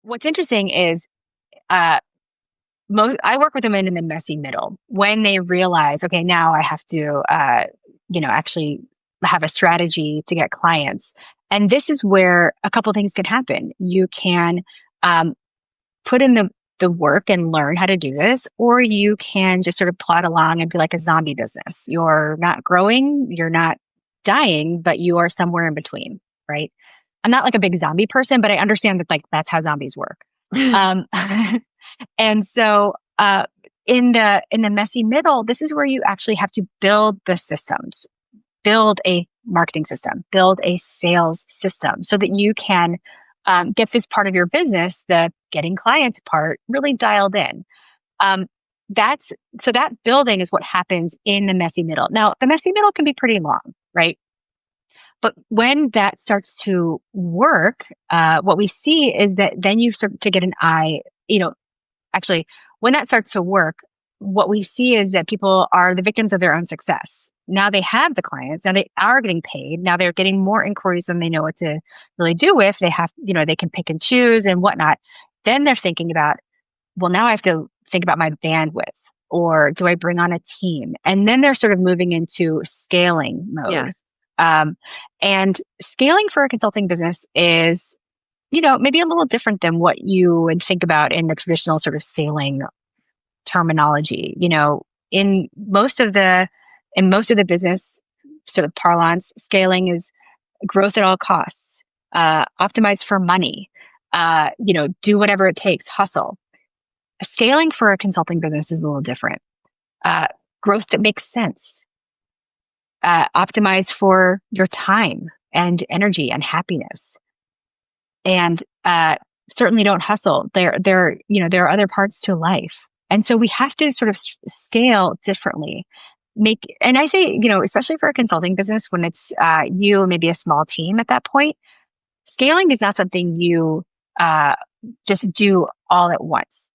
What's interesting is uh, I work with women in the messy middle when they realize, okay, now I have to, actually have a strategy to get clients. And this is where a couple things can happen. You can um, put in the work and learn how to do this, or you can just sort of plod along and be like a zombie business. You're not growing, you're not dying, but you are somewhere in between, right? I'm not like a big zombie person, but I understand that like that's how zombies work. Um, and so in the messy middle, this is where you actually have to build the systems, build a marketing system, build a sales system so that you can get this part of your business, the getting clients part, really dialed in. Um, that's so that building is what happens in the messy middle. Now, the messy middle can be pretty long, right? But when that starts to work, what we see is that then you start to get an eye, actually, when that starts to work, what we see is that people are the victims of their own success. Now they have the clients. Now they are getting paid. Now they're getting more inquiries than they know what to really do with. They have, they can pick and choose and whatnot. Then they're thinking about, well, now I have to think about my bandwidth, or do I bring on a team? And then they're sort of moving into scaling Yeah. mode. Um, and scaling for a consulting business is, maybe a little different than what you would think about in the traditional sort of scaling terminology. In most of the business sort of parlance, scaling is growth at all costs, optimize for money, do whatever it takes, hustle. Scaling for a consulting business is a little different. Uh, Growth that makes sense, optimize for your time and energy and happiness, and certainly don't hustle. There are other parts to life, and so we have to sort of scale differently. And I say, especially for a consulting business, when it's you and maybe a small team at that point, scaling is not something you just do all at once.